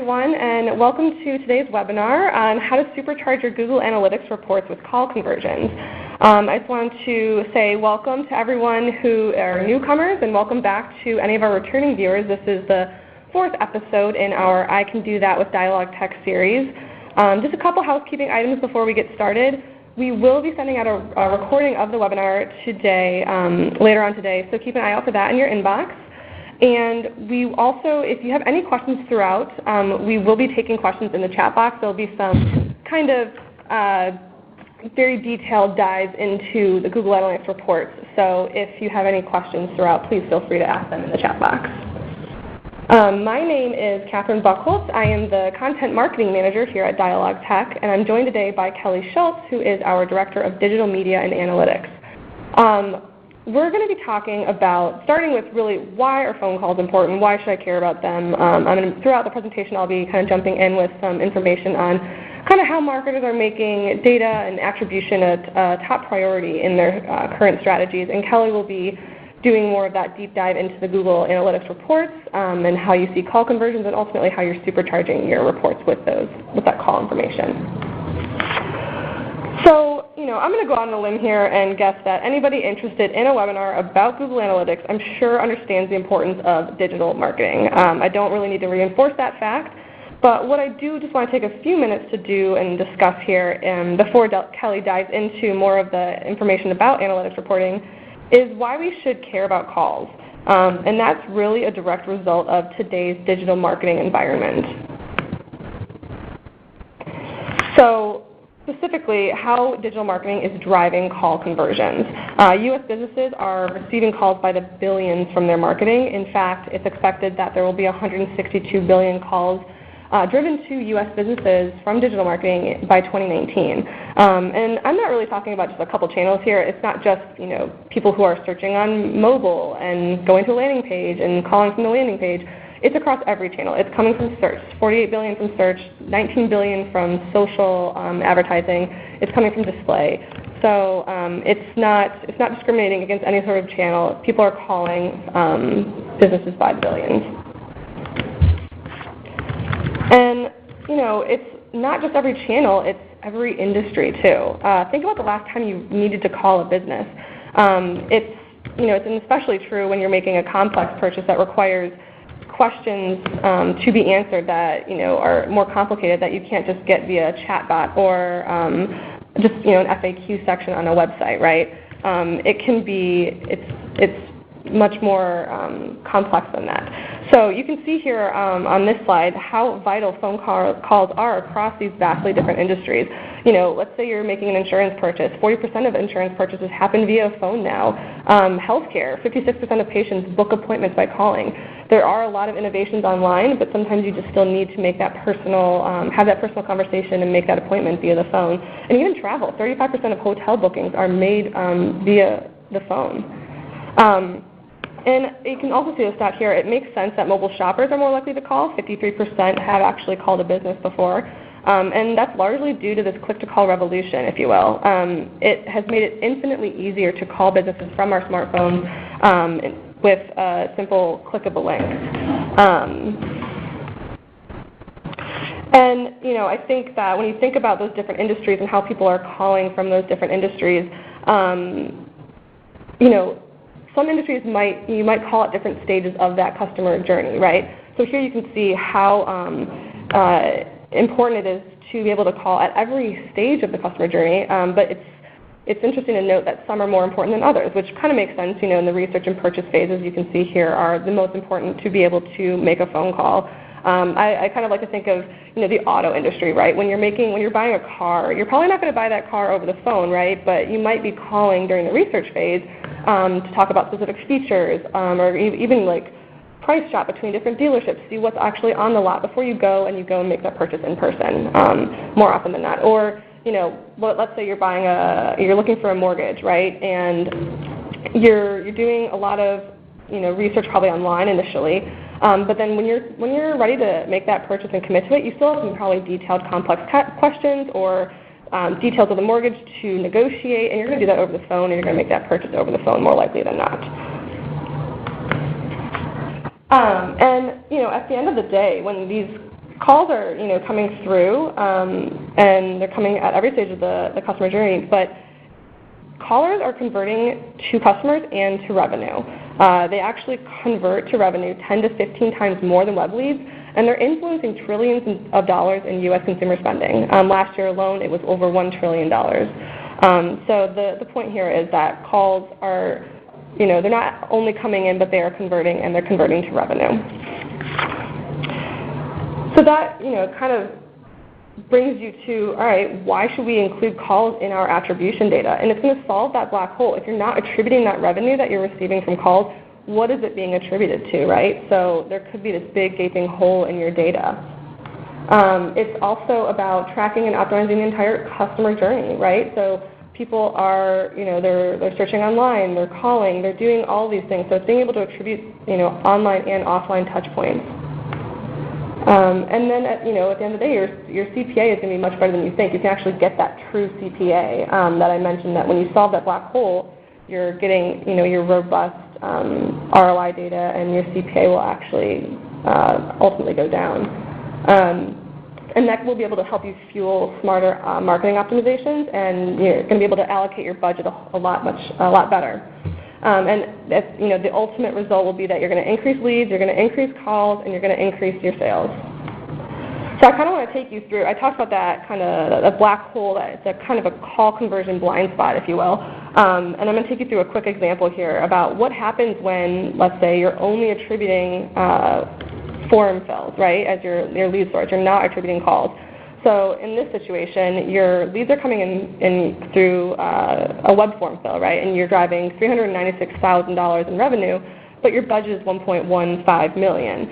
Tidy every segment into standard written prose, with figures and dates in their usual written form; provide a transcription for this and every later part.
everyone, and welcome to today's webinar on how to supercharge your Google Analytics reports with call conversions. I just wanted to say welcome to everyone who are newcomers, and welcome back to any of our returning viewers. This is the 4th episode in our I Can Do That with DialogTech series. Just a couple housekeeping items before we get started. We will be sending out a recording of the webinar today, later on today, so keep an eye out for that in your inbox. And we also, if you have any questions throughout, we will be taking questions in the chat box. There will be some kind of very detailed dives into the Google Analytics reports. So if you have any questions throughout, please feel free to ask them in the chat box. My name is Catherine Buchholz. I am the Content Marketing Manager here at DialogTech, and I'm joined today by Kelly Schultz, who is our Director of Digital Media and Analytics. We're going to be talking about, starting with really why are phone calls important, why should I care about them. Throughout the presentation I'll be kind of jumping in with some information on kind of how marketers are making data and attribution a top priority in their current strategies, and Kelly will be doing more of that deep dive into the Google Analytics reports and how you see call conversions and ultimately how you're supercharging your reports with that call information. So, I'm going to go out on a limb here and guess that anybody interested in a webinar about Google Analytics, I'm sure understands the importance of digital marketing. I don't really need to reinforce that fact, but what I do just want to take a few minutes to do and discuss here before Kelly dives into more of the information about analytics reporting is why we should care about calls. And that's really a direct result of today's digital marketing environment. So, specifically, how digital marketing is driving call conversions. U.S. businesses are receiving calls by the billions from their marketing. In fact, it's expected that there will be 162 billion calls driven to U.S. businesses from digital marketing by 2019. And I'm not really talking about just a couple channels here. It's not just people who are searching on mobile and going to a landing page and calling from the landing page. It's across every channel. It's coming from search, 48 billion from search, 19 billion from social advertising. It's coming from display. So it's not discriminating against any sort of channel. People are calling businesses by billions. And it's not just every channel. It's every industry too. Think about the last time you needed to call a business. It's especially true when you're making a complex purchase that requires questions to be answered that are more complicated that you can't just get via chatbot or just an FAQ section on a website, right? It's much more complex than that. So you can see here on this slide how vital phone calls are across these vastly different industries. Let's say you're making an insurance purchase. 40% of insurance purchases happen via phone now. Healthcare, 56% of patients book appointments by calling. There are a lot of innovations online, but sometimes you just still need to make that personal, have that personal conversation and make that appointment via the phone. And even travel, 35% of hotel bookings are made via the phone. And you can also see the stat here. It makes sense that mobile shoppers are more likely to call. 53% have actually called a business before. And that's largely due to this click-to-call revolution, if you will. It has made it infinitely easier to call businesses from our smartphones with a simple click of a link. And I think that when you think about those different industries and how people are calling from those different industries, some industries you might call at different stages of that customer journey, right? So here you can see how important it is to be able to call at every stage of the customer journey, but it's interesting to note that some are more important than others, which kind of makes sense. In the research and purchase phases, you can see here are the most important to be able to make a phone call. I kind of like to think of the auto industry, right? When you're buying a car, you're probably not going to buy that car over the phone, right? But you might be calling during the research phase to talk about specific features or even like price shop between different dealerships, see what's actually on the lot before you go and make that purchase in person more often than not. Or let's say you're looking for a mortgage, right? And you're doing a lot of research probably online initially, but then when you're ready to make that purchase and commit to it, you still have some probably detailed complex questions or details of the mortgage to negotiate, and you're going to do that over the phone, and you're going to make that purchase over the phone more likely than not. And at the end of the day, when these calls are, coming through, and they're coming at every stage of the customer journey, but callers are converting to customers and to revenue. They actually convert to revenue 10 to 15 times more than web leads, and they're influencing trillions of dollars in U.S. consumer spending. Last year alone, it was over $1 trillion. So the point here is that calls are, they're not only coming in, but they are converting, and they're converting to revenue. So that, kind of brings you to, all right, why should we include calls in our attribution data? And it's going to solve that black hole. If you're not attributing that revenue that you're receiving from calls, what is it being attributed to, right? So there could be this big gaping hole in your data. It's also about tracking and optimizing the entire customer journey, right? So people are, they're searching online, they're calling, they're doing all these things. So it's being able to attribute, online and offline touch points. And then, at the end of the day, your CPA is going to be much better than you think. You can actually get that true CPA that I mentioned, that when you solve that black hole, you're getting, your robust ROI data, and your CPA will actually ultimately go down. And that will be able to help you fuel smarter marketing optimizations, and you're going to be able to allocate your budget a lot better. And that's, the ultimate result will be that you're going to increase leads, you're going to increase calls, and you're going to increase your sales. So I kind of want to take you through, I talked about that kind of a black hole, that it's a kind of a call conversion blind spot, if you will. And I'm going to take you through a quick example here about what happens when, let's say, you're only attributing form fills, right, as your lead source. You're not attributing calls. So in this situation, your leads are coming in through a web form fill, right, and you're driving $396,000 in revenue, but your budget is $1.15 million.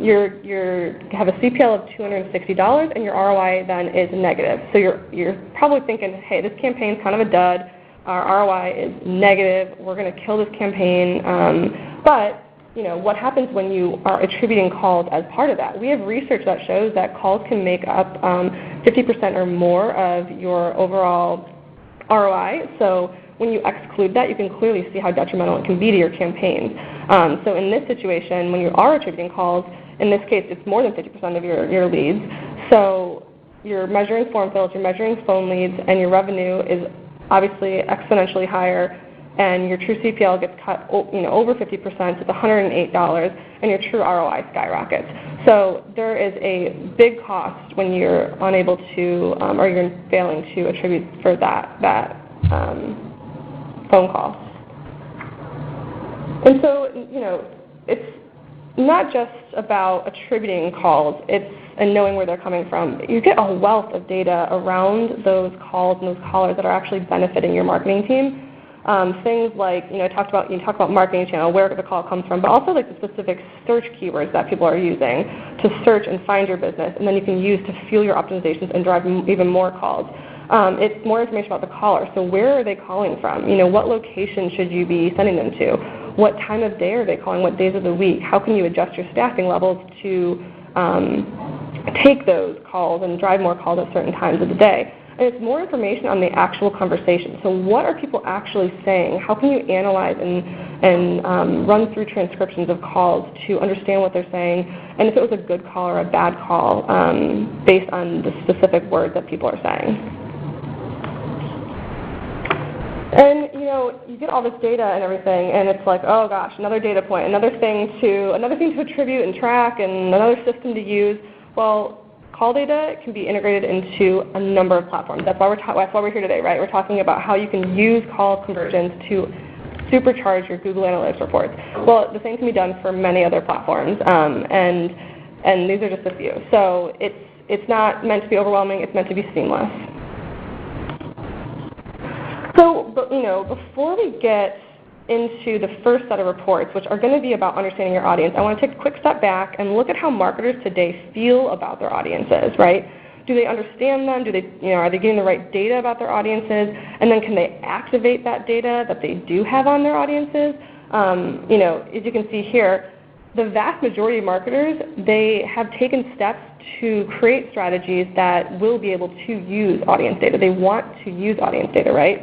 You have a CPL of $260, and your ROI then is negative. So you're probably thinking, hey, this campaign's kind of a dud. Our ROI is negative. We're going to kill this campaign. But what happens when you are attributing calls as part of that? We have research that shows that calls can make up 50% or more of your overall ROI. So when you exclude that, you can clearly see how detrimental it can be to your campaigns. So in this situation, when you are attributing calls, in this case, it's more than 50% of your leads. So you're measuring form fills, you're measuring phone leads, and your revenue is obviously exponentially higher, and your true CPL gets cut over 50%, it's $108, and your true ROI skyrockets. So there is a big cost when you're unable to, or you're failing to attribute for that phone call. And so, it's not just about attributing calls, and knowing where they're coming from. You get a wealth of data around those calls and those callers that are actually benefiting your marketing team. Things like, you talk about marketing channel, where the call comes from, but also like the specific search keywords that people are using to search and find your business, and then you can use to fuel your optimizations and drive even more calls. It's more information about the caller. So where are they calling from? What location should you be sending them to? What time of day are they calling? What days of the week? How can you adjust your staffing levels to take those calls and drive more calls at certain times of the day? And it's more information on the actual conversation. So what are people actually saying? How can you analyze and run through transcriptions of calls to understand what they're saying, and if it was a good call or a bad call based on the specific words that people are saying? And you get all this data and everything, and it's like, oh gosh, another data point, another thing to attribute and track, and another system to use. Well, call data can be integrated into a number of platforms. That's why we're here today, right? We're talking about how you can use call conversions to supercharge your Google Analytics reports. Well, the same can be done for many other platforms, and these are just a few. So it's not meant to be overwhelming. It's meant to be seamless. So, before we get into the first set of reports, which are going to be about understanding your audience, I want to take a quick step back and look at how marketers today feel about their audiences, right? Do they understand them? Are they getting the right data about their audiences? And then can they activate that data that they do have on their audiences? As you can see here, the vast majority of marketers, they have taken steps to create strategies that will be able to use audience data. They want to use audience data, right?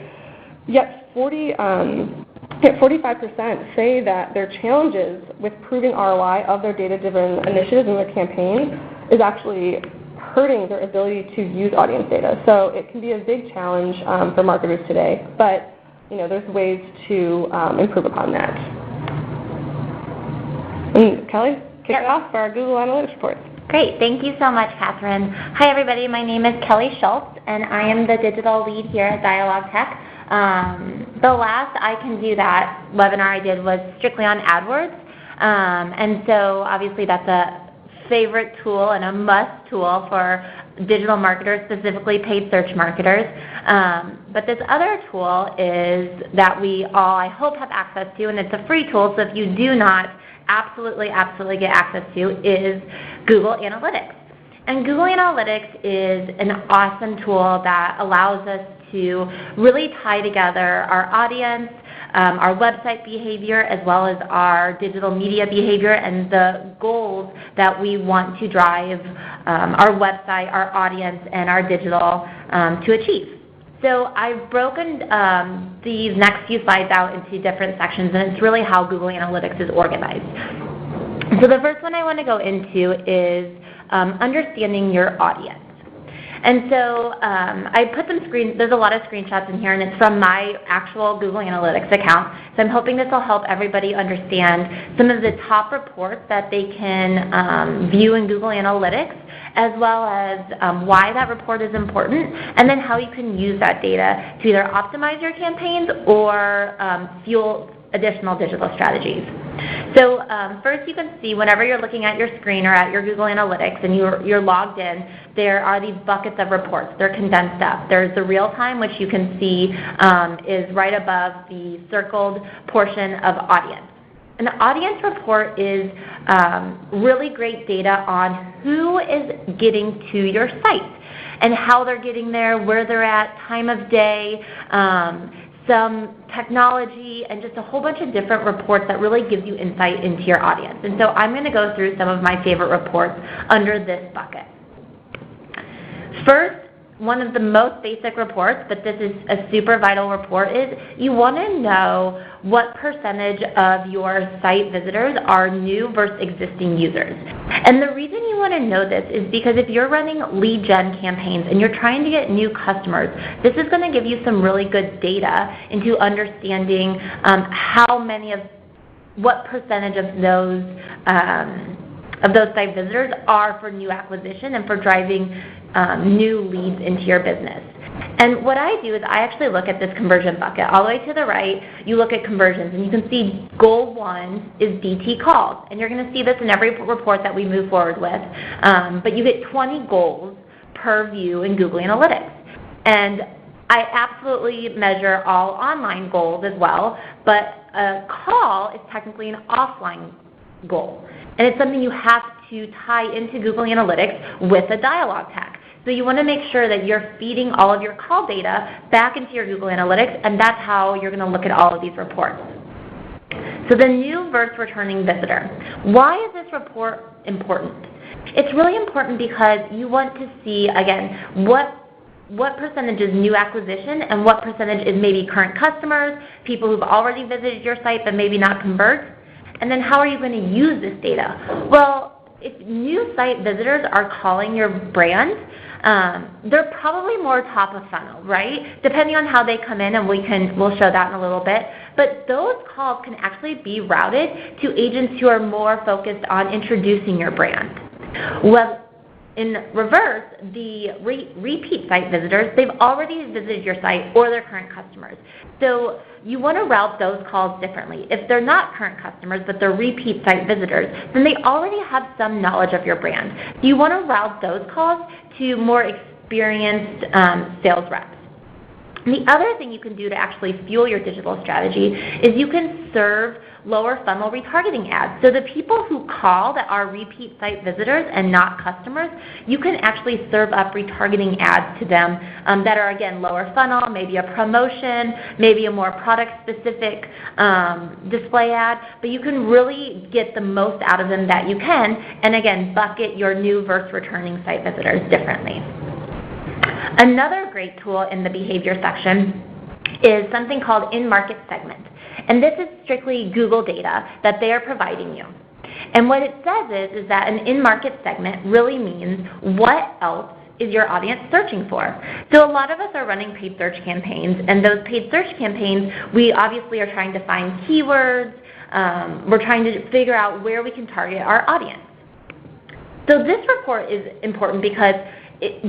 Yet 45% say that their challenges with proving ROI of their data-driven initiatives and their campaigns is actually hurting their ability to use audience data. So it can be a big challenge for marketers today, but there's ways to improve upon that. And Kelly, kick it off for our Google Analytics reports. Great. Thank you so much, Catherine. Hi, everybody. My name is Kelly Schultz, and I am the digital lead here at DialogTech. The last I Can Do That webinar I did was strictly on AdWords, and so obviously that's a favorite tool and a must tool for digital marketers, specifically paid search marketers. But this other tool is that we all, I hope, have access to, and it's a free tool, so if you do not absolutely get access to, is Google Analytics. And Google Analytics is an awesome tool that allows us to really tie together our audience, our website behavior, as well as our digital media behavior and the goals that we want to drive our website, our audience, and our digital to achieve. So I've broken these next few slides out into different sections, and it's really how Google Analytics is organized. So the first one I want to go into is understanding your audience. And so I put there's a lot of screenshots in here, and it's from my actual Google Analytics account. So I'm hoping this will help everybody understand some of the top reports that they can view in Google Analytics, as well as why that report is important, and then how you can use that data to either optimize your campaigns or fuel additional digital strategies. So first you can see whenever you're looking at your screen or at your Google Analytics and you're logged in, there are these buckets of reports. They're condensed up. There's the real time, which you can see is right above the circled portion of audience. An audience report is really great data on who is getting to your site and how they're getting there, where they're at, time of day, some technology, and just a whole bunch of different reports that really gives you insight into your audience. And so I'm going to go through some of my favorite reports under this bucket. First, one of the most basic reports, but this is a super vital report, is you want to know what percentage of your site visitors are new versus existing users. And the reason you want to know this is because if you're running lead gen campaigns and you're trying to get new customers, this is going to give you some really good data into understanding what percentage of those site visitors are for new acquisition and for driving new leads into your business. And what I do is I actually look at this conversion bucket. All the way to the right, you look at conversions, and you can see goal 1 is DT calls. And you're going to see this in every report that we move forward with. But you get 20 goals per view in Google Analytics. And I absolutely measure all online goals as well, but a call is technically an offline goal. And it's something you have to tie into Google Analytics with a DialogTech. So you want to make sure that you're feeding all of your call data back into your Google Analytics, and that's how you're going to look at all of these reports. So the new versus returning visitor. Why is this report important? It's really important because you want to see, again, what percentage is new acquisition and what percentage is maybe current customers, people who've already visited your site but maybe not convert. And then how are you going to use this data? Well, if new site visitors are calling your brand, they're probably more top of funnel, right? Depending on how they come in, and we'll show that in a little bit. But those calls can actually be routed to agents who are more focused on introducing your brand. Well, in reverse, the repeat site visitors, they've already visited your site or they're current customers. So you want to route those calls differently. If they're not current customers but they're repeat site visitors, then they already have some knowledge of your brand. So you want to route those calls to more experienced sales reps. And the other thing you can do to actually fuel your digital strategy is you can serve lower funnel retargeting ads. So the people who call that are repeat site visitors and not customers, you can actually serve up retargeting ads to them that are, again, lower funnel, maybe a promotion, maybe a more product-specific display ad, but you can really get the most out of them that you can, and again, bucket your new versus returning site visitors differently. Another great tool in the behavior section is something called in-market segment. And this is strictly Google data that they are providing you. And what it says is that an in-market segment really means what else is your audience searching for. So a lot of us are running paid search campaigns, and those paid search campaigns, we obviously are trying to find keywords. We're trying to figure out where we can target our audience. So this report is important because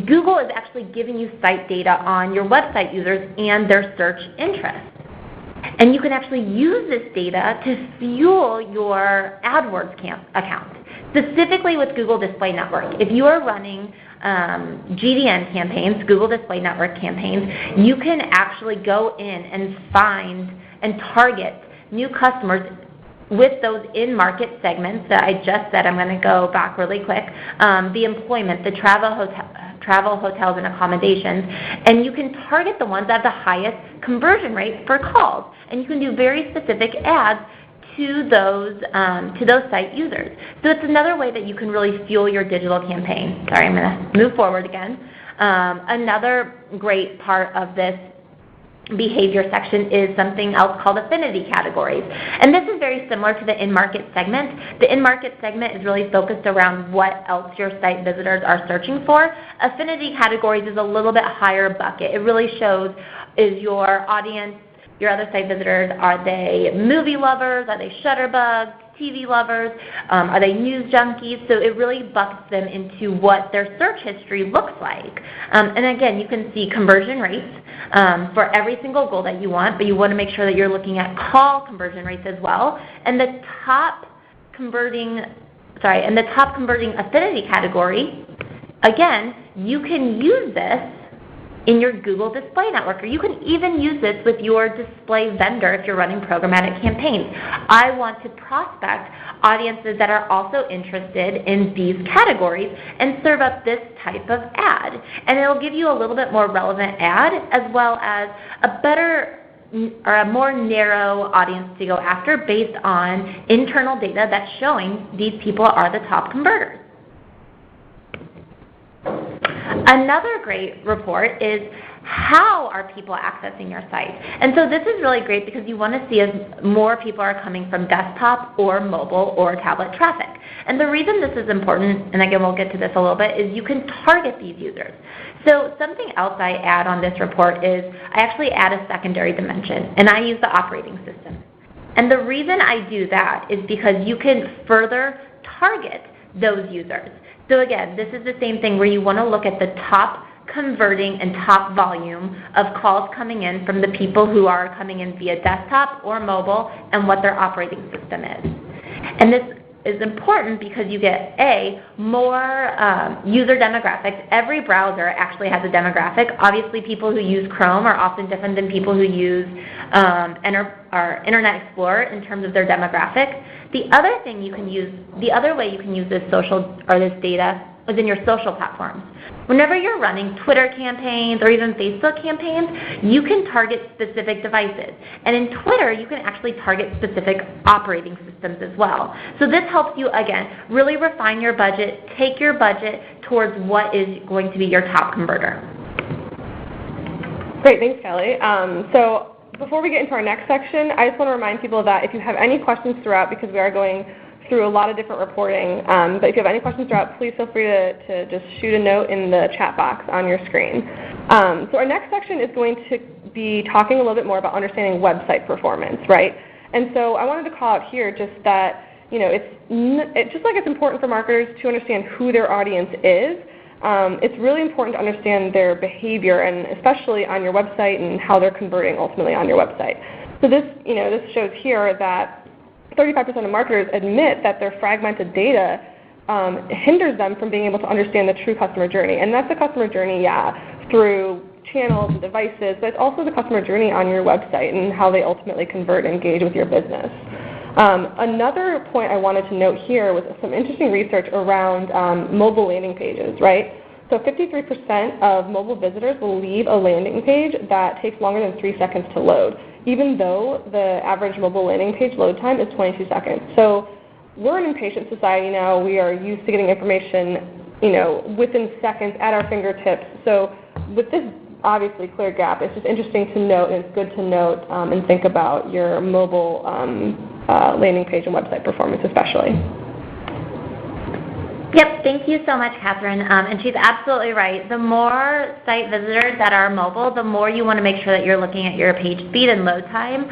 Google is actually giving you site data on your website users and their search interests. And you can actually use this data to fuel your AdWords account, specifically with Google Display Network. If you are running GDN campaigns, Google Display Network campaigns, you can actually go in and find and target new customers with those in-market segments that I just said. I'm going to go back really quick. The employment, the travel, hotels, and accommodations. And you can target the ones that have the highest conversion rate for calls. And you can do very specific ads to those site users. So it's another way that you can really fuel your digital campaign. Sorry, I'm going to move forward again. Another great part of this behavior section is something else called Affinity Categories. And this is very similar to the in-market segment. The in-market segment is really focused around what else your site visitors are searching for. Affinity Categories is a little bit higher bucket. It really shows, is your audience, your other site visitors, are they movie lovers? Are they shutterbugs? TV lovers? Are they news junkies? So it really buckets them into what their search history looks like. And again, you can see conversion rates for every single goal that you want, but you want to make sure that you're looking at call conversion rates as well. And the top converting affinity category, again, you can use this in your Google Display Network, or you can even use this with your display vendor if you're running programmatic campaigns. I want to prospect audiences that are also interested in these categories and serve up this type of ad. And it'll give you a little bit more relevant ad, as well as a better or a more narrow audience to go after based on internal data that's showing these people are the top converters. Another great report is how are people accessing your site. And so this is really great because you want to see if more people are coming from desktop or mobile or tablet traffic. And the reason this is important, and again we'll get to this a little bit, is you can target these users. So something else I add on this report is I actually add a secondary dimension, and I use the operating system. And the reason I do that is because you can further target those users. So again, this is the same thing where you want to look at the top converting and top volume of calls coming in from the people who are coming in via desktop or mobile and what their operating system is. And this is important because you get, more user demographics. Every browser actually has a demographic. Obviously, people who use Chrome are often different than people who use Internet Explorer in terms of their demographic. The other way you can use this data is in your social platforms. Whenever you're running Twitter campaigns or even Facebook campaigns, you can target specific devices. And in Twitter, you can actually target specific operating systems as well. So this helps you, again, really refine your budget, take your budget towards what is going to be your top converter. Great, thanks, Kelly. So before we get into our next section, I just want to remind people that if you have any questions throughout, because we are going through a lot of different reporting, but if you have any questions throughout, please feel free to just shoot a note in the chat box on your screen. So our next section is going to be talking a little bit more about understanding website performance, right? And so I wanted to call out here just that, it's just like it's important for marketers to understand who their audience is. It's really important to understand their behavior, and especially on your website and how they're converting ultimately on your website. So this shows here that 35% of marketers admit that their fragmented data hinders them from being able to understand the true customer journey. And that's the customer journey, through channels and devices, but it's also the customer journey on your website and how they ultimately convert and engage with your business. Another point I wanted to note here was some interesting research around mobile landing pages, right? So 53% of mobile visitors will leave a landing page that takes longer than 3 seconds to load, even though the average mobile landing page load time is 22 seconds. So we're an impatient society now. We are used to getting information, within seconds at our fingertips. So with this obviously clear gap, it's just interesting to note, and it's good to note and think about your mobile landing page and website performance especially. Yep, thank you so much, Catherine. And she's absolutely right. The more site visitors that are mobile, the more you want to make sure that you're looking at your page speed and load time,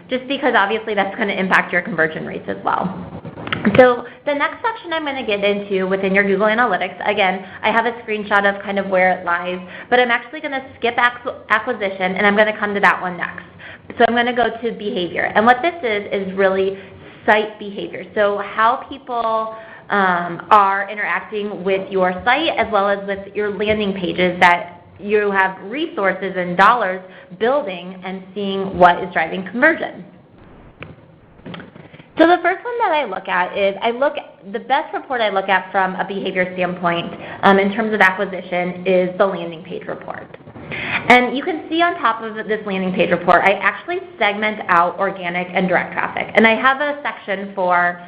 just because obviously that's going to impact your conversion rates as well. So the next section I'm going to get into within your Google Analytics, again, I have a screenshot of kind of where it lies, but I'm actually going to skip acquisition, and I'm going to come to that one next. So I'm going to go to behavior. And what this is really site behavior. So how people are interacting with your site as well as with your landing pages that you have resources and dollars building and seeing what is driving conversion. So the first one that I look at is the best report I look at from a behavior standpoint in terms of acquisition is the landing page report. And you can see on top of this landing page report, I actually segment out organic and direct traffic. And I have a section for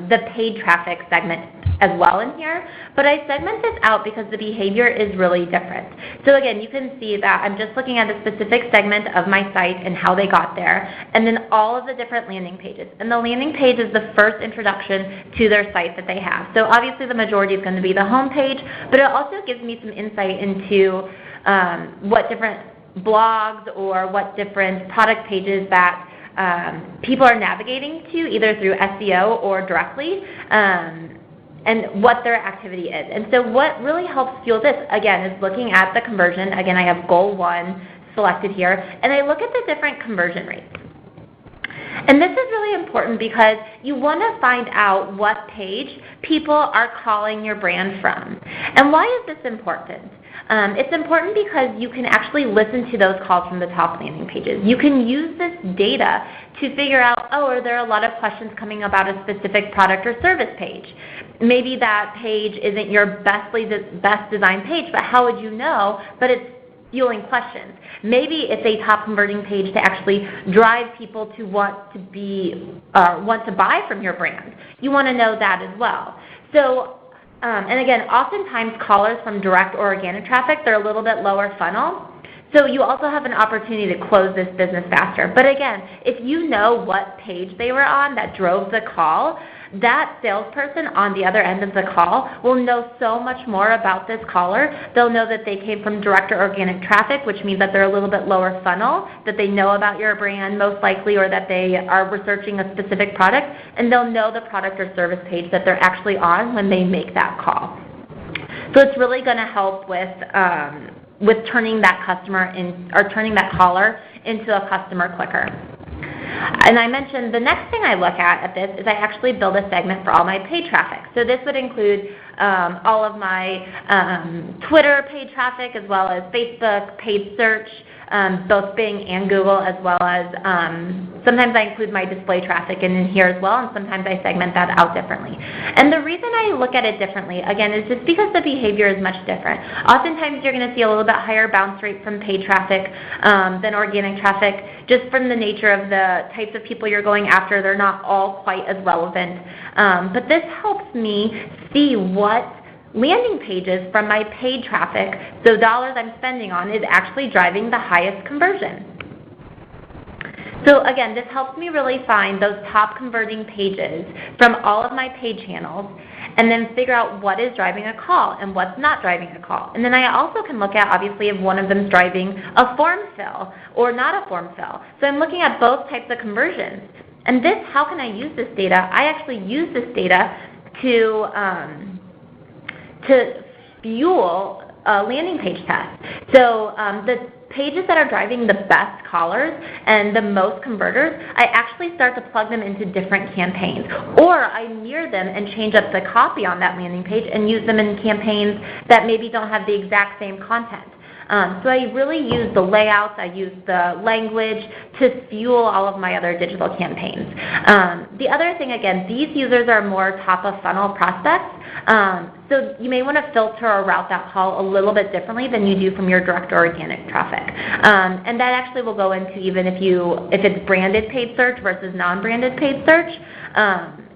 the paid traffic segment as well in here, but I segment this out because the behavior is really different. So again, you can see that I'm just looking at a specific segment of my site and how they got there, and then all of the different landing pages. And the landing page is the first introduction to their site that they have. So obviously the majority is going to be the home page, but it also gives me some insight into what different blogs or what different product pages that people are navigating to, either through SEO or directly, and what their activity is. And so what really helps fuel this, again, is looking at the conversion. Again, I have goal 1 selected here, and I look at the different conversion rates. And this is really important because you want to find out what page people are calling your brand from. And why is this important? It's important because you can actually listen to those calls from the top landing pages. You can use this data to figure out, oh, are there a lot of questions coming about a specific product or service page? Maybe that page isn't your best designed page, but how would you know? But it's fueling questions. Maybe it's a top converting page to actually drive people to want to buy from your brand. You want to know that as well. So, and again, oftentimes callers from direct or organic traffic, they're a little bit lower funnel. So you also have an opportunity to close this business faster. But again, if you know what page they were on that drove the call, that salesperson on the other end of the call will know so much more about this caller. They'll know that they came from direct or organic traffic, which means that they're a little bit lower funnel, that they know about your brand most likely, or that they are researching a specific product, and they'll know the product or service page that they're actually on when they make that call. So it's really going to help with turning that turning that caller into a customer quicker. And I mentioned the next thing I look at this is I actually build a segment for all my paid traffic. So this would include all of my Twitter paid traffic as well as Facebook paid search, both Bing and Google, as well as sometimes I include my display traffic in here as well, and sometimes I segment that out differently. And the reason I look at it differently, again, is just because the behavior is much different. Oftentimes you're going to see a little bit higher bounce rate from paid traffic than organic traffic, just from the nature of the types of people you're going after. They're not all quite as relevant. But this helps me see what landing pages from my paid traffic, so dollars I'm spending on, is actually driving the highest conversion. So again, this helps me really find those top converting pages from all of my paid channels and then figure out what is driving a call and what's not driving a call. And then I also can look at, obviously, if one of them is driving a form fill or not a form fill. So I'm looking at both types of conversions. And this, how can I use this data? I actually use this data to fuel a landing page test. So the pages that are driving the best callers and the most converters, I actually start to plug them into different campaigns. Or I mirror them and change up the copy on that landing page and use them in campaigns that maybe don't have the exact same content. So I really use the layouts, I use the language to fuel all of my other digital campaigns. The other thing, again, these users are more top of funnel prospects, so you may want to filter or route that call a little bit differently than you do from your direct or organic traffic. And that actually will go into even if it's branded paid search versus non-branded paid search.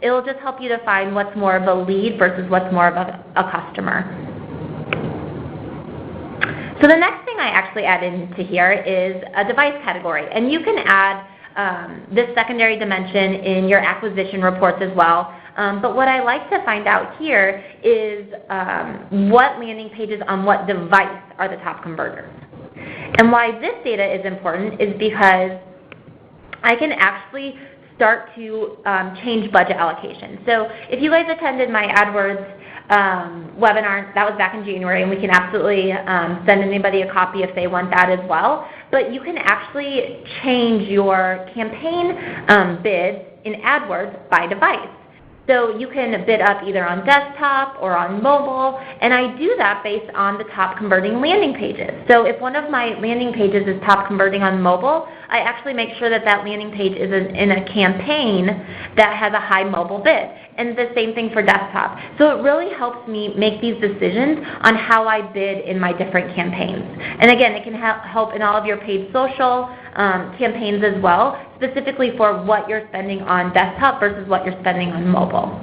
It will just help you to find what's more of a lead versus what's more of a customer. So the next thing I actually add into here is a device category. And you can add this secondary dimension in your acquisition reports as well. But what I like to find out here is what landing pages on what device are the top converters. And why this data is important is because I can actually start to change budget allocation. So if you guys attended my AdWords webinar, that was back in January, and we can absolutely send anybody a copy if they want that as well. But you can actually change your campaign bids in AdWords by device. So you can bid up either on desktop or on mobile, and I do that based on the top converting landing pages. So if one of my landing pages is top converting on mobile, I actually make sure that that landing page is in a campaign that has a high mobile bid. And the same thing for desktop. So it really helps me make these decisions on how I bid in my different campaigns. And again, it can help in all of your paid social campaigns as well, specifically for what you're spending on desktop versus what you're spending on mobile.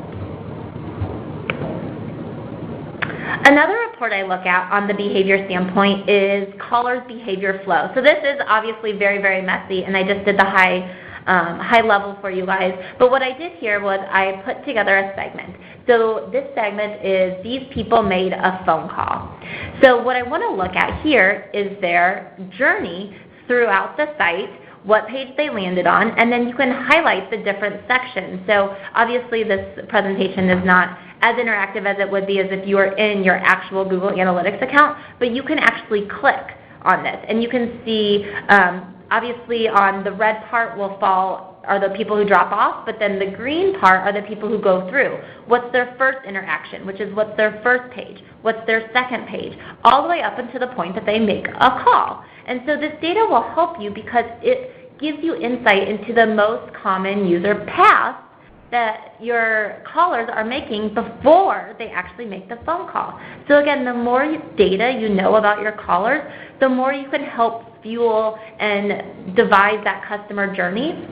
Another report I look at on the behavior standpoint is callers' behavior flow. So this is obviously very, very messy, and I just did the high level for you guys. But what I did here was I put together a segment. So this segment is these people made a phone call. So what I want to look at here is their journey throughout the site, what page they landed on, and then you can highlight the different sections. So obviously this presentation is not as interactive as it would be as if you were in your actual Google Analytics account, but you can actually click on this, and you can see obviously on the red part are the people who drop off, but then the green part are the people who go through. What's their first interaction, which is what's their first page, what's their second page, all the way up until the point that they make a call. And so this data will help you because it gives you insight into the most common user paths that your callers are making before they actually make the phone call. So again, the more data you know about your callers, the more you can help fuel and devise that customer journey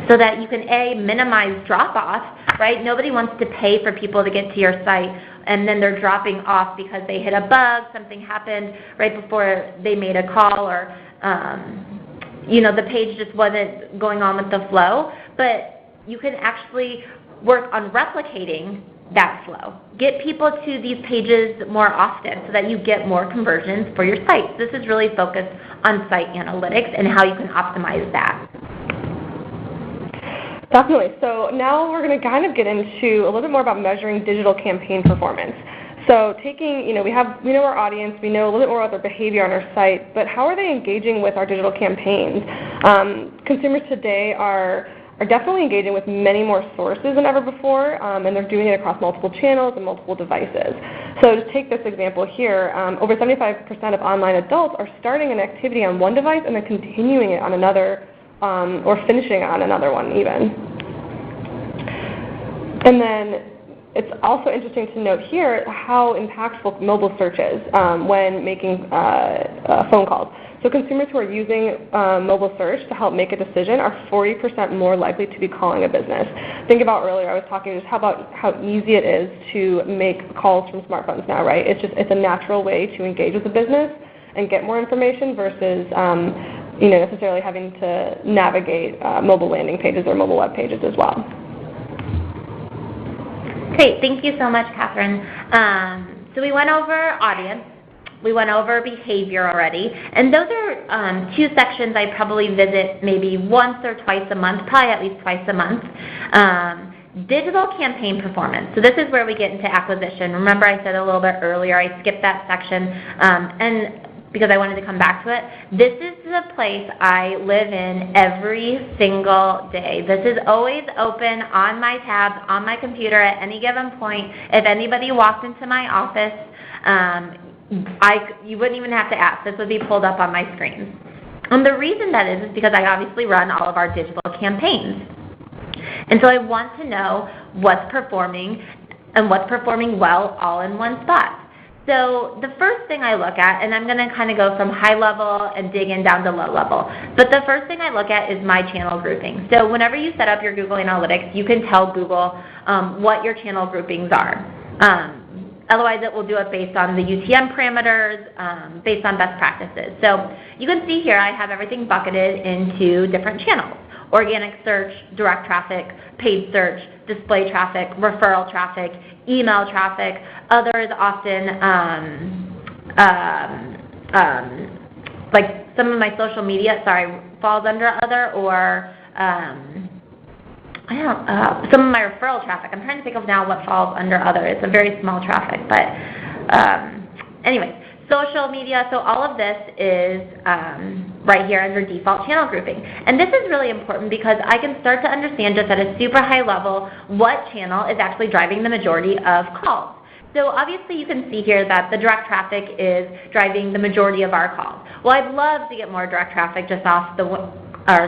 so that you can, A, minimize drop-off, right? Nobody wants to pay for people to get to your site and then they're dropping off because they hit a bug, something happened right before they made a call, or the page just wasn't going on with the flow. But you can actually work on replicating that flow. Get people to these pages more often so that you get more conversions for your site. This is really focused on site analytics and how you can optimize that. Definitely. So now we're going to kind of get into a little bit more about measuring digital campaign performance. So taking, we know our audience, we know a little bit more about their behavior on our site, but how are they engaging with our digital campaigns? Consumers today are definitely engaging with many more sources than ever before, and they're doing it across multiple channels and multiple devices. So to take this example here, over 75% of online adults are starting an activity on one device and then continuing it on another, or finishing on another one even. And then it's also interesting to note here how impactful mobile search is when making phone calls. So consumers who are using mobile search to help make a decision are 40% more likely to be calling a business. Think about earlier, I was talking just about how easy it is to make calls from smartphones now, right? It's a natural way to engage with a business and get more information versus necessarily having to navigate mobile landing pages or mobile web pages as well. Great, thank you so much, Catherine. So we went over audience, we went over behavior already, and those are two sections I probably visit maybe once or twice a month, probably at least twice a month. Digital campaign performance. So this is where we get into acquisition. Remember I said a little bit earlier, I skipped that section, and because I wanted to come back to it. This is the place I live in every single day. This is always open on my tabs, on my computer at any given point. If anybody walked into my office, you wouldn't even have to ask. This would be pulled up on my screen. And the reason that is because I obviously run all of our digital campaigns. And so I want to know what's performing and what's performing well all in one spot. So the first thing I look at, and I'm going to kind of go from high level and dig in down to low level, but the first thing I look at is my channel grouping. So whenever you set up your Google Analytics, you can tell Google what your channel groupings are. Otherwise, it will do it based on the UTM parameters, based on best practices. So you can see here I have everything bucketed into different channels. organic search, direct traffic, paid search, display traffic, referral traffic, email traffic. Others often, like some of my social media, falls under other, or some of my referral traffic. I'm trying to think of now what falls under other. It's a very small traffic, but anyway, social media. So all of this is right here under default channel grouping. And this is really important because I can start to understand just at a super high level what channel is actually driving the majority of calls. So obviously you can see here that the direct traffic is driving the majority of our calls. Well, I'd love to get more direct traffic just off the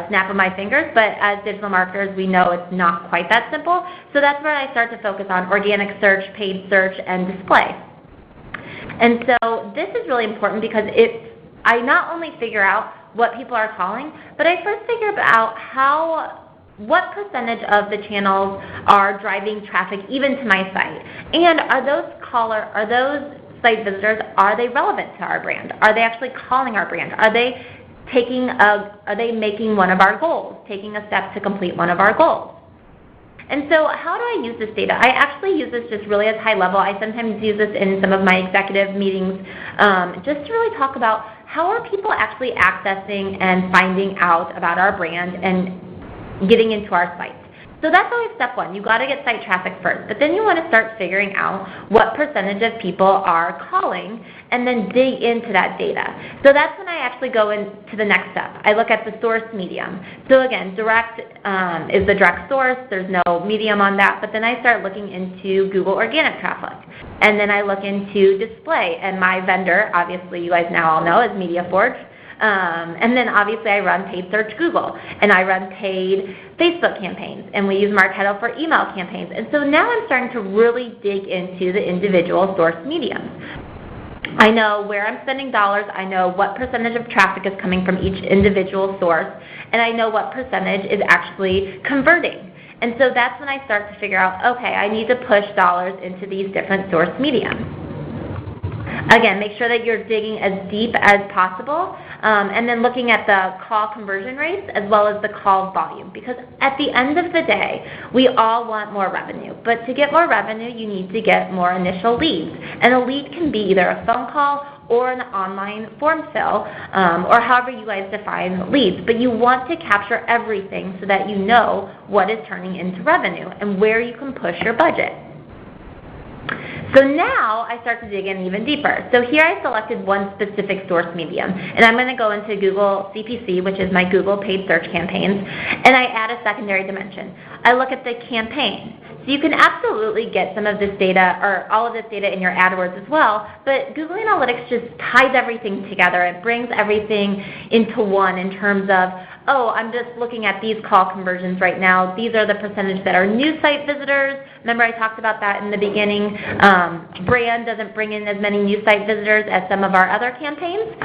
snap of my fingers, but as digital marketers, we know it's not quite that simple. So that's where I start to focus on organic search, paid search, and display. And so this is really important because I not only figure out what people are calling, but I first figure out what percentage of the channels are driving traffic even to my site. And are those site visitors, are they relevant to our brand? Are they actually calling our brand? Are they making one of our goals, taking a step to complete one of our goals? And so how do I use this data? I actually use this just really at high level. I sometimes use this in some of my executive meetings just to really talk about how are people actually accessing and finding out about our brand and getting into our sites. So that's always step one. You've got to get site traffic first. But then you want to start figuring out what percentage of people are calling and then dig into that data. So that's when I actually go into the next step. I look at the source medium. So again, direct is the direct source. There's no medium on that. But then I start looking into Google organic traffic. And then I look into display. And my vendor, obviously you guys now all know, is MediaForge. And then obviously I run paid search Google, and I run paid Facebook campaigns, and we use Marketo for email campaigns. And so now I'm starting to really dig into the individual source mediums. I know where I'm spending dollars, I know what percentage of traffic is coming from each individual source, and I know what percentage is actually converting. And so that's when I start to figure out, okay, I need to push dollars into these different source mediums. Again, make sure that you're digging as deep as possible, and then looking at the call conversion rates as well as the call volume. Because at the end of the day, we all want more revenue. But to get more revenue, you need to get more initial leads. And a lead can be either a phone call or an online form fill, or however you guys define leads. But you want to capture everything so that you know what is turning into revenue and where you can push your budget. So now I start to dig in even deeper. So here I selected one specific source medium, and I'm going to go into Google CPC, which is my Google paid search campaigns, and I add a secondary dimension. I look at the campaign. So you can absolutely get some of this data or all of this data in your AdWords as well, but Google Analytics just ties everything together. It brings everything into one in terms of, oh, I'm just looking at these call conversions right now. These are the percentage that are new site visitors. Remember I talked about that in the beginning. Brand doesn't bring in as many new site visitors as some of our other campaigns.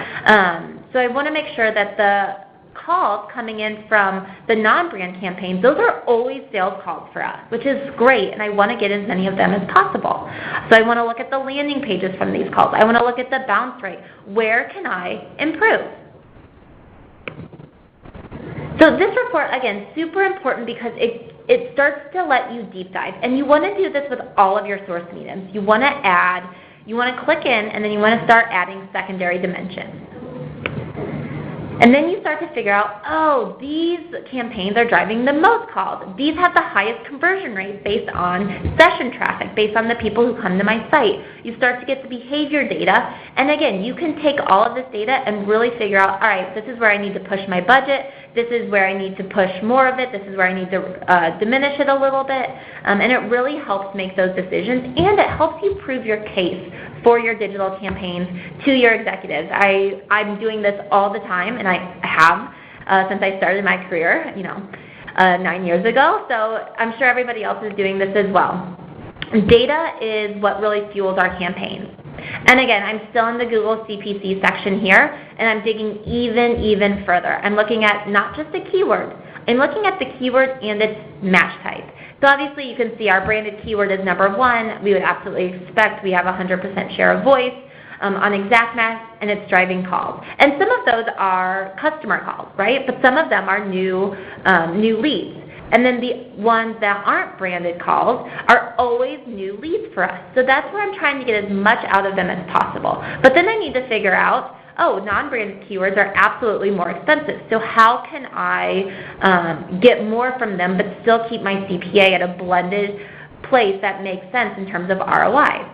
So I want to make sure that the calls coming in from the non-brand campaigns, those are always sales calls for us, which is great, and I want to get as many of them as possible. So I want to look at the landing pages from these calls. I want to look at the bounce rate. Where can I improve? So this report, again, super important because it starts to let you deep dive. And you want to do this with all of your source mediums. You want to click in, and then you want to start adding secondary dimensions. And then you start to figure out, oh, these campaigns are driving the most calls. These have the highest conversion rate based on session traffic, based on the people who come to my site. You start to get the behavior data. And again, you can take all of this data and really figure out, all right, this is where I need to push my budget. This is where I need to push more of it. This is where I need to diminish it a little bit. And it really helps make those decisions, and it helps you prove your case for your digital campaigns to your executives. I'm doing this all the time, and I have since I started my career, 9 years ago. So I'm sure everybody else is doing this as well. Data is what really fuels our campaigns. And again, I'm still in the Google CPC section here, and I'm digging even further. I'm looking at not just the keyword. I'm looking at the keyword and its match type. So obviously you can see our branded keyword is number 1. We would absolutely expect we have 100% share of voice. on exact match, and it's driving calls. And some of those are customer calls, right? But some of them are new leads. And then the ones that aren't branded calls are always new leads for us. So that's where I'm trying to get as much out of them as possible. But then I need to figure out, non-branded keywords are absolutely more expensive. So how can I get more from them but still keep my CPA at a blended place that makes sense in terms of ROI?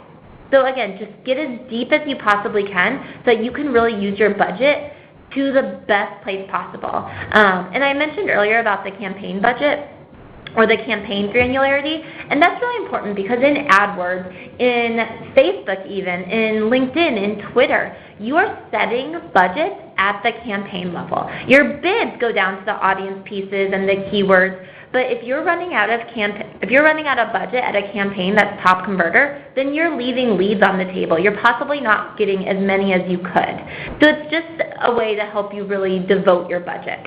So again, just get as deep as you possibly can so that you can really use your budget to the best place possible. And I mentioned earlier about the campaign budget or the campaign granularity, and that's really important because in AdWords, in Facebook even, in LinkedIn, in Twitter, you are setting budgets at the campaign level. Your bids go down to the audience pieces and the keywords, but if you're running out of budget at a campaign that's top converter, then you're leaving leads on the table. You're possibly not getting as many as you could. So it's just a way to help you really devote your budget.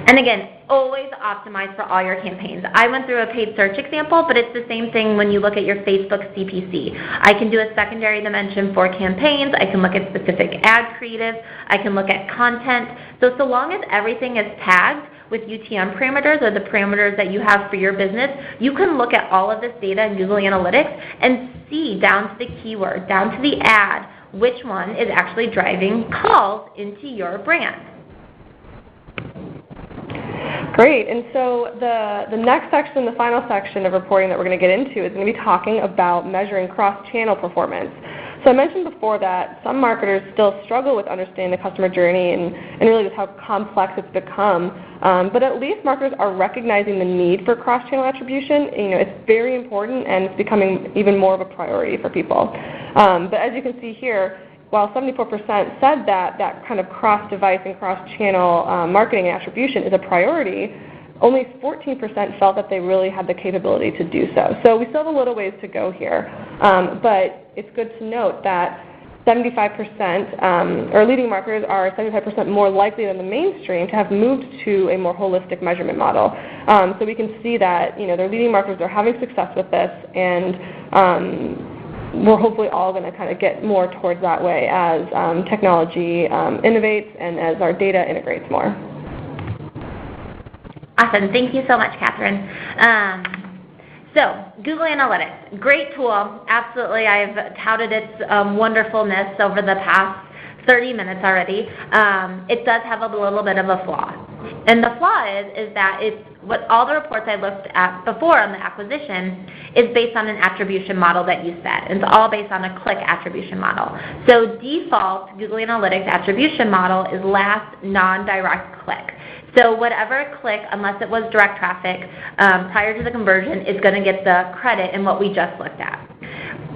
And again, always optimize for all your campaigns. I went through a paid search example, but it's the same thing when you look at your Facebook CPC. I can do a secondary dimension for campaigns. I can look at specific ad creative. I can look at content. So long as everything is tagged with UTM parameters or the parameters that you have for your business, you can look at all of this data in Google Analytics and see down to the keyword, down to the ad, which one is actually driving calls into your brand. Great. And so the next section, the final section of reporting that we're going to get into is going to be talking about measuring cross-channel performance. So I mentioned before that some marketers still struggle with understanding the customer journey and really just how complex it's become. But at least marketers are recognizing the need for cross-channel attribution. It's very important and it's becoming even more of a priority for people. But as you can see here, while 74% said that kind of cross-device and cross-channel marketing and attribution is a priority, only 14% felt that they really had the capability to do so. So we still have a little ways to go here. But it's good to note that 75%, or leading marketers are 75% more likely than the mainstream to have moved to a more holistic measurement model. So we can see that their leading marketers are having success with this, and we're hopefully all going to kind of get more towards that way as technology innovates and as our data integrates more. Awesome. Thank you so much, Catherine. So Google Analytics, great tool. Absolutely. I've touted its wonderfulness over the past 30 minutes already. It does have a little bit of a flaw. And the flaw is that what all the reports I looked at before on the acquisition is based on an attribution model that you set. It's all based on a click attribution model. So default Google Analytics attribution model is last non-direct click. So whatever click, unless it was direct traffic prior to the conversion, is going to get the credit in what we just looked at.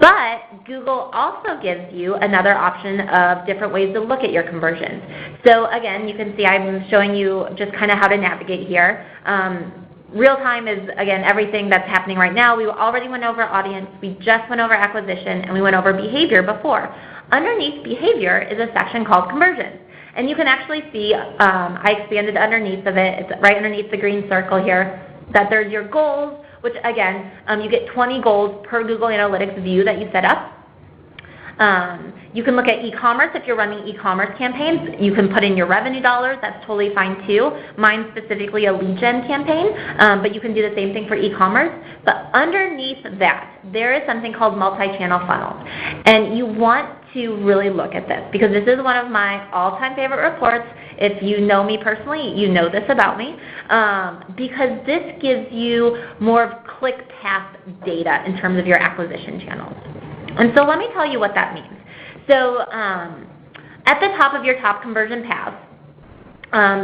But Google also gives you another option of different ways to look at your conversions. So again, you can see I'm showing you just kind of how to navigate here. Real time is, again, everything that's happening right now. We already went over audience, we just went over acquisition, and we went over behavior before. Underneath behavior is a section called conversions. And you can actually see, I expanded underneath of it, it's right underneath the green circle here, that there's your goals, which again, you get 20 goals per Google Analytics view that you set up. You can look at e-commerce if you're running e-commerce campaigns. You can put in your revenue dollars. That's totally fine too. Mine's specifically a lead gen campaign, but you can do the same thing for e-commerce. But underneath that, there is something called multi-channel funnels. And you want to really look at this because this is one of my all-time favorite reports. If you know me personally, you know this about me, because this gives you more of click path data in terms of your acquisition channels. And so let me tell you what that means. So at the top of your top conversion path,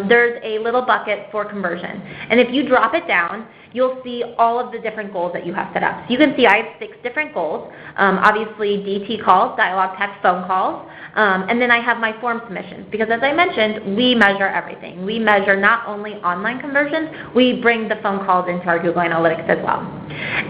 there's a little bucket for conversion. And if you drop it down, you'll see all of the different goals that you have set up. So you can see I have 6 different goals. Obviously, DT calls, DialogTech phone calls, and then I have my form submissions. Because as I mentioned, we measure everything. We measure not only online conversions, we bring the phone calls into our Google Analytics as well.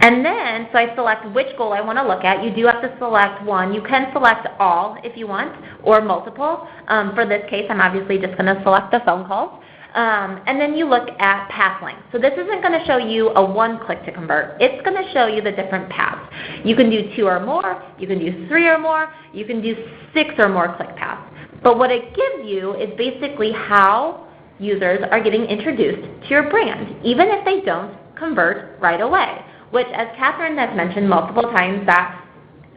And then, so I select which goal I want to look at. You do have to select one. You can select all if you want, or multiple. For this case, I'm obviously just going to select the phone calls. And then you look at path length. So this isn't going to show you a one click to convert. It's going to show you the different paths. You can do 2 or more, you can do 3 or more, you can do 6 or more click paths. But what it gives you is basically how users are getting introduced to your brand, even if they don't convert right away, which, as Catherine has mentioned multiple times, that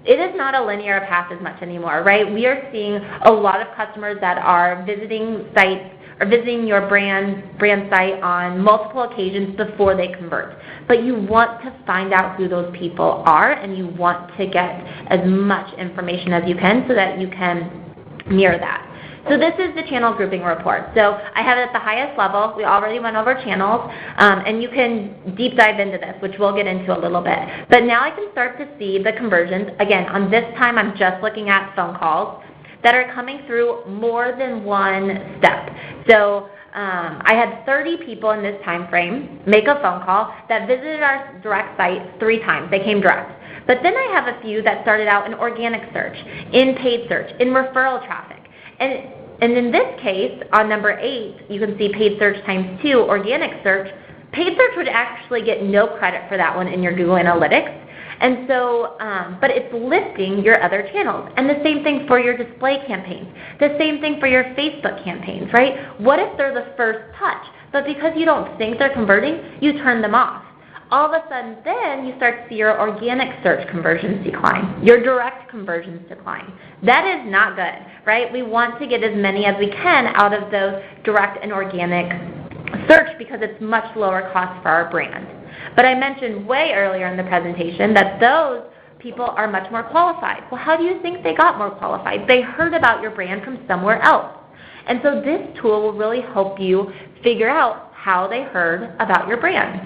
it is not a linear path as much anymore, right? We are seeing a lot of customers that are visiting sites or visiting your brand site on multiple occasions before they convert. But you want to find out who those people are, and you want to get as much information as you can so that you can mirror that. So this is the channel grouping report. So I have it at the highest level. We already went over channels, and you can deep dive into this, which we'll get into a little bit. But now I can start to see the conversions. Again, on this time, I'm just looking at phone calls that are coming through more than one step. So I had 30 people in this time frame make a phone call that visited our direct site 3 times. They came direct. But then I have a few that started out in organic search, in paid search, in referral traffic. And in this case, on number 8, you can see paid search times 2, organic search. Paid search would actually get no credit for that one in your Google Analytics. And so, but it's lifting your other channels. And the same thing for your display campaigns. The same thing for your Facebook campaigns, right? What if they're the first touch? But because you don't think they're converting, you turn them off. All of a sudden, then you start to see your organic search conversions decline, your direct conversions decline. That is not good, right? We want to get as many as we can out of those direct and organic search because it's much lower cost for our brand. But I mentioned way earlier in the presentation that those people are much more qualified. Well, how do you think they got more qualified? They heard about your brand from somewhere else. And so this tool will really help you figure out how they heard about your brand.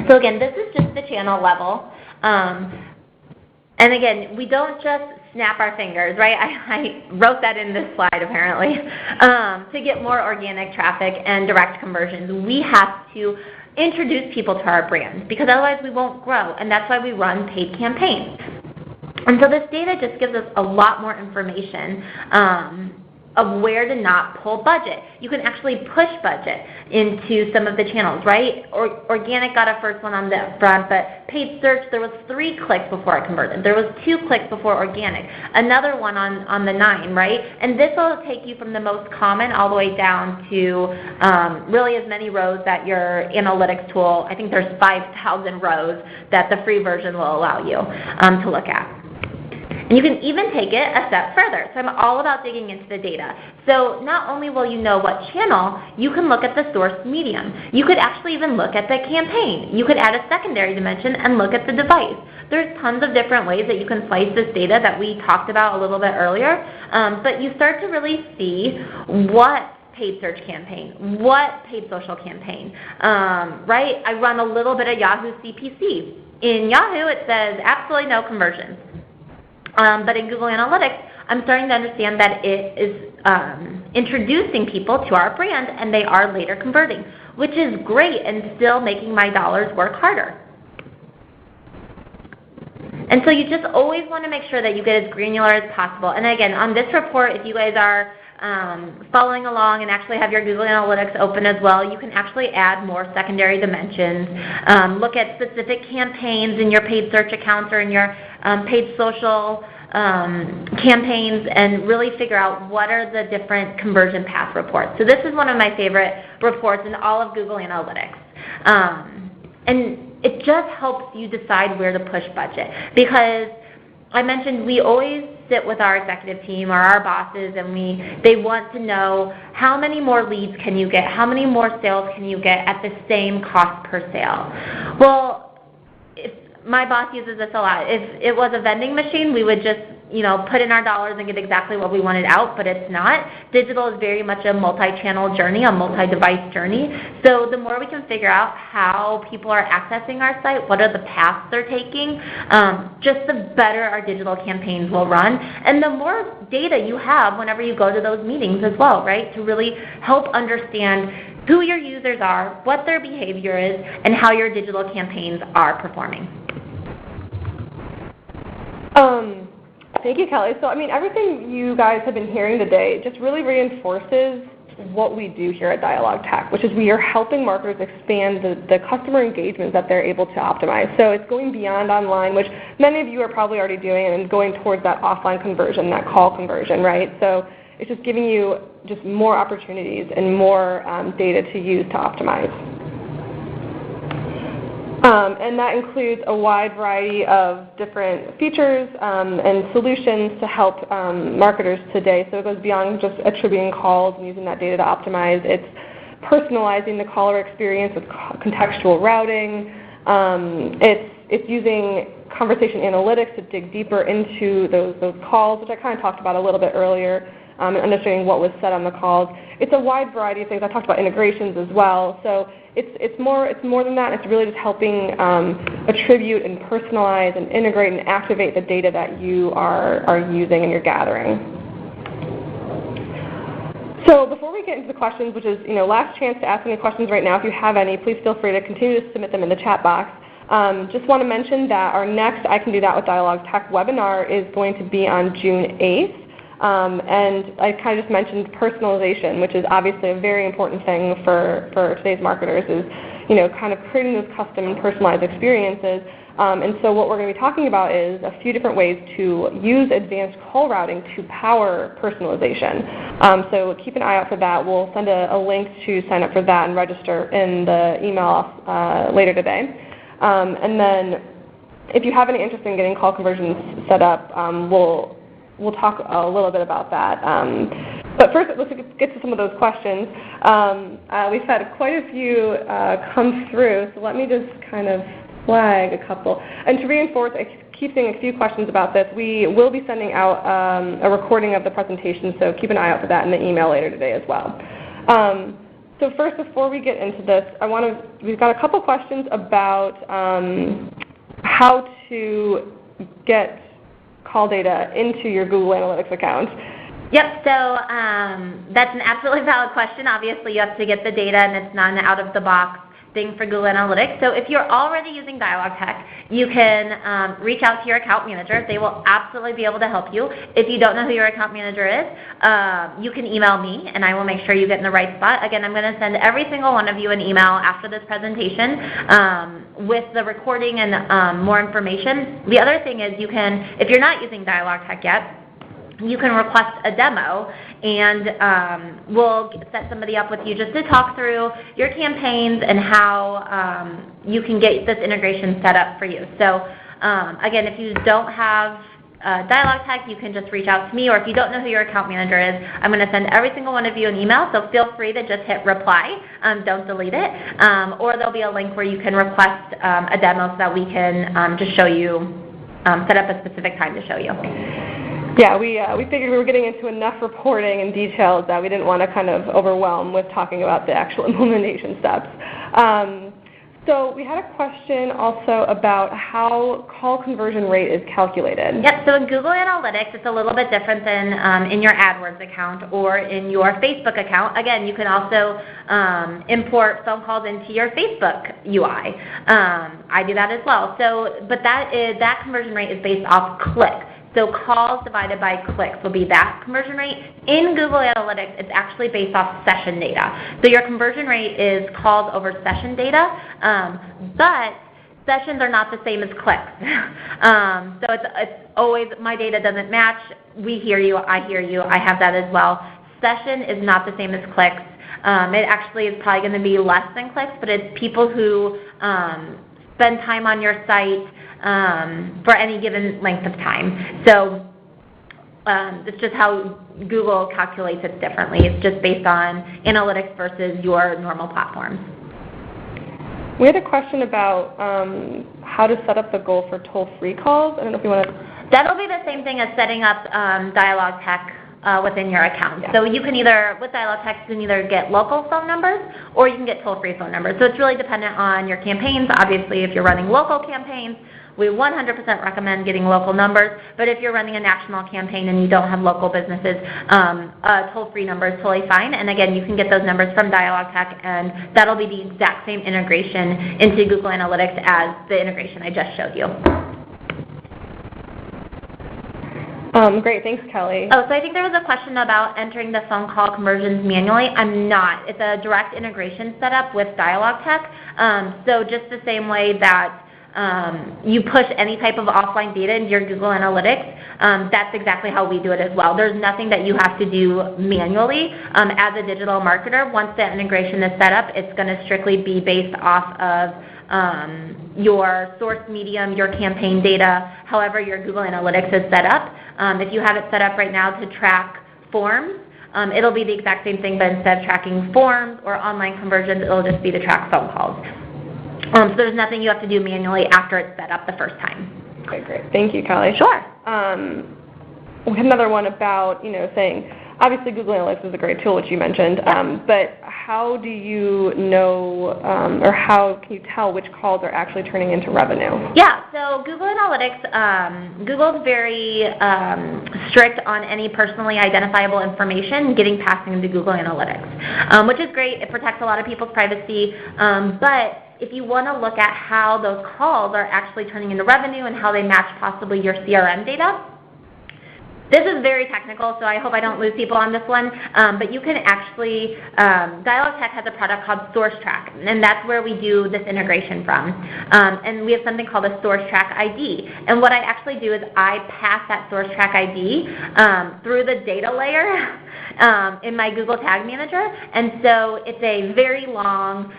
So again, this is just the channel level. And again, we don't just snap our fingers, right? I wrote that in this slide apparently. To get more organic traffic and direct conversions, we have to introduce people to our brand because otherwise we won't grow, and that's why we run paid campaigns. And so this data just gives us a lot more information of where to not pull budget. You can actually push budget into some of the channels, right? Organic got a first one on the front, but paid search, there was 3 clicks before I converted. There was 2 clicks before organic. Another one on the 9, right? And this will take you from the most common all the way down to really as many rows that your analytics tool, I think there's 5,000 rows that the free version will allow you to look at. And you can even take it a step further. So I'm all about digging into the data. So not only will you know what channel, you can look at the source medium. You could actually even look at the campaign. You could add a secondary dimension and look at the device. There's tons of different ways that you can slice this data that we talked about a little bit earlier. But you start to really see what paid search campaign, what paid social campaign, right? I run a little bit of Yahoo CPC. In Yahoo, it says absolutely no conversions. But in Google Analytics, I'm starting to understand that it is introducing people to our brand, and they are later converting, which is great and still making my dollars work harder. And so you just always want to make sure that you get as granular as possible. And again, on this report, if you guys are following along and actually have your Google Analytics open as well, you can actually add more secondary dimensions. Look at specific campaigns in your paid search accounts or in your paid social campaigns and really figure out what are the different conversion path reports. So this is one of my favorite reports in all of Google Analytics. And it just helps you decide where to push budget because I mentioned we always sit with our executive team or our bosses and they want to know how many more leads can you get, how many more sales can you get at the same cost per sale. Well, if my boss uses this a lot. If it was a vending machine, we would just put in our dollars and get exactly what we wanted out, but it's not. Digital is very much a multi-channel journey, a multi-device journey. So the more we can figure out how people are accessing our site, what are the paths they're taking, just the better our digital campaigns will run. And the more data you have whenever you go to those meetings as well, right, to really help understand who your users are, what their behavior is, and how your digital campaigns are performing. Thank you, Kelly. So, everything you guys have been hearing today just really reinforces what we do here at DialogTech, which is we are helping marketers expand the customer engagement that they're able to optimize. So it's going beyond online, which many of you are probably already doing, and going towards that offline conversion, that call conversion, right? So it's just giving you just more opportunities and more data to use to optimize. And that includes a wide variety of different features and solutions to help marketers today. So it goes beyond just attributing calls and using that data to optimize. It's personalizing the caller experience with contextual routing. It's using conversation analytics to dig deeper into those calls, which I kind of talked about a little bit earlier, and understanding what was said on the calls. It's a wide variety of things. I talked about integrations as well. So it's more than that. It's really just helping attribute and personalize and integrate and activate the data that you are using and you're gathering. So before we get into the questions, which is last chance to ask any questions right now. If you have any, please feel free to continue to submit them in the chat box. Just want to mention that our next I Can Do That with DialogTech webinar is going to be on June 8th. And I kind of just mentioned personalization, which is obviously a very important thing for today's marketers, is kind of creating those custom and personalized experiences. And so what we're going to be talking about is a few different ways to use advanced call routing to power personalization. So keep an eye out for that. We'll send a link to sign up for that and register in the email later today. And then if you have any interest in getting call conversions set up, we'll talk a little bit about that. But first, let's get to some of those questions. We've had quite a few come through, so let me just kind of flag a couple. And to reinforce, I keep seeing a few questions about this. We will be sending out a recording of the presentation, so keep an eye out for that in the email later today as well. So first, before we get into this, we've got a couple questions about how to get call data into your Google Analytics account. Yep, so that's an absolutely valid question. Obviously, you have to get the data, and it's not an out-of-the-box thing for Google Analytics. So if you're already using DialogTech, you can reach out to your account manager. They will absolutely be able to help you. If you don't know who your account manager is, you can email me, and I will make sure you get in the right spot. Again, I'm going to send every single one of you an email after this presentation with the recording and more information. The other thing is you can, if you're not using DialogTech yet, you can request a demo, and we'll set somebody up with you just to talk through your campaigns and how you can get this integration set up for you. So again, if you don't have DialogTech, you can just reach out to me, or if you don't know who your account manager is, I'm going to send every single one of you an email, so feel free to just hit reply. Don't delete it. Or there'll be a link where you can request a demo so that we can just show you, set up a specific time to show you. Yeah, we figured we were getting into enough reporting and details that we didn't want to kind of overwhelm with talking about the actual implementation steps. So we had a question also about how call conversion rate is calculated. Yep, so in Google Analytics, it's a little bit different than in your AdWords account or in your Facebook account. Again, you can also import phone calls into your Facebook UI. I do that as well. So, but that conversion rate is based off clicks. So calls divided by clicks will be that conversion rate. In Google Analytics, it's actually based off session data. So your conversion rate is calls over session data, but sessions are not the same as clicks. So it's always, my data doesn't match. We hear you, I hear you, I have that as well. Session is not the same as clicks. It actually is probably going to be less than clicks, but it's people who spend time on your site for any given length of time. So it's just how Google calculates it differently. It's just based on analytics versus your normal platforms. We had a question about how to set up the goal for toll-free calls. I don't know if you want to... That'll be the same thing as setting up DialogTech within your account. Yeah. So you can either, with DialogTech, you can either get local phone numbers or you can get toll-free phone numbers. So it's really dependent on your campaigns. Obviously, if you're running local campaigns, we 100% recommend getting local numbers, but if you're running a national campaign and you don't have local businesses, a toll-free number is totally fine. And again, you can get those numbers from DialogTech, and that'll be the exact same integration into Google Analytics as the integration I just showed you. Great, thanks, Kelly. Oh, so I think there was a question about entering the phone call conversions manually. I'm not. It's a direct integration setup with DialogTech. So just the same way that you push any type of offline data into your Google Analytics, that's exactly how we do it as well. There's nothing that you have to do manually. As a digital marketer, once that integration is set up, it's going to strictly be based off of your source medium, your campaign data, however your Google Analytics is set up. If you have it set up right now to track forms, it'll be the exact same thing, but instead of tracking forms or online conversions, it'll just be to track phone calls. So there's nothing you have to do manually after it's set up the first time. Okay, great. Thank you, Kelly. Sure. We had another one about, saying, obviously Google Analytics is a great tool, which you mentioned, but how do you know, or how can you tell which calls are actually turning into revenue? Yeah, so Google Analytics, Google's very strict on any personally identifiable information getting passed into Google Analytics, which is great. It protects a lot of people's privacy, but if you want to look at how those calls are actually turning into revenue and how they match possibly your CRM data, this is very technical, so I hope I don't lose people on this one, but you can actually, DialogTech has a product called SourceTrack, and that's where we do this integration from. And we have something called a SourceTrack ID. And what I actually do is I pass that SourceTrack ID through the data layer in my Google Tag Manager, and so it's a very long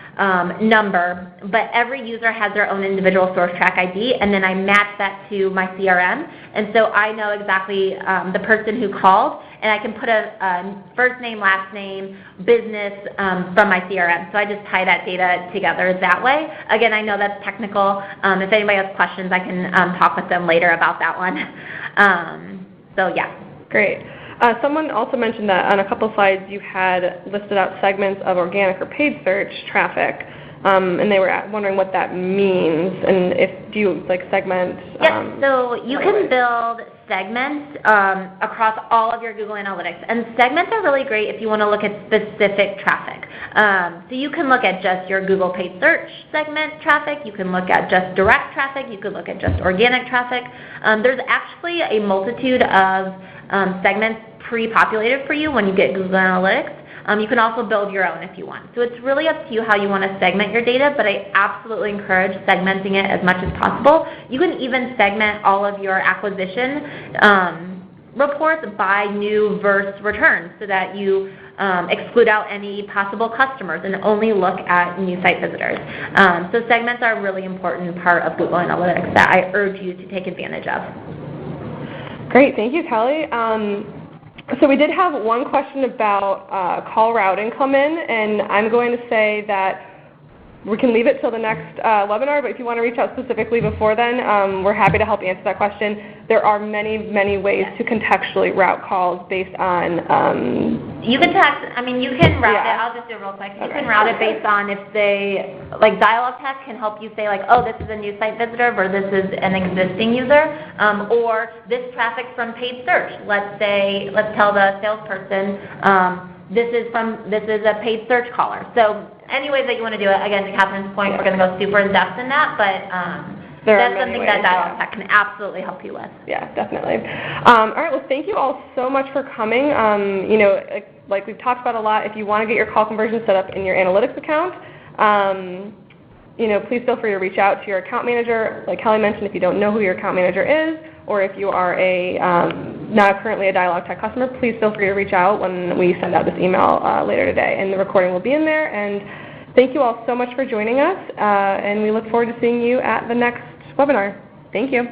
number, but every user has their own individual SourceTrack ID, and then I match that to my CRM, and so I know exactly the person who called, and I can put a first name, last name, business from my CRM. So I just tie that data together that way. Again, I know that's technical. If anybody has questions, I can talk with them later about that one. So yeah. Great. Someone also mentioned that on a couple slides you had listed out segments of organic or paid search traffic, and they were wondering what that means, and do you segment? Yes, so you can build segments across all of your Google Analytics, and segments are really great if you want to look at specific traffic. So you can look at just your Google paid search segment traffic, you can look at just direct traffic, you could look at just organic traffic. There's actually a multitude of segments pre-populated for you when you get Google Analytics. You can also build your own if you want. So it's really up to you how you want to segment your data, but I absolutely encourage segmenting it as much as possible. You can even segment all of your acquisition reports by new versus returns so that you exclude out any possible customers and only look at new site visitors. So segments are a really important part of Google Analytics that I urge you to take advantage of. Great, thank you, Kelly. So we did have one question about call routing come in, and I'm going to say that we can leave it till the next webinar, but if you want to reach out specifically before then, we're happy to help answer that question. There are many, many ways to contextually route calls based on... you can you can route it. I'll just do it real quick. You can route it based on if they, DialogTech can help you say oh, this is a new site visitor or this is an existing user, or this traffic from paid search. Let's tell the salesperson, this is a paid search caller. So any way that you want to do it, again, to Catherine's point, we're going to go super in depth in that, but that's something that DialogTech can absolutely help you with. Yeah, definitely. All right, well, thank you all so much for coming. Like we've talked about a lot, if you want to get your call conversion set up in your analytics account, please feel free to reach out to your account manager. Like Kelly mentioned, if you don't know who your account manager is, or if you are not currently a DialogTech customer, please feel free to reach out when we send out this email later today, and the recording will be in there. And thank you all so much for joining us, and we look forward to seeing you at the next webinar. Thank you.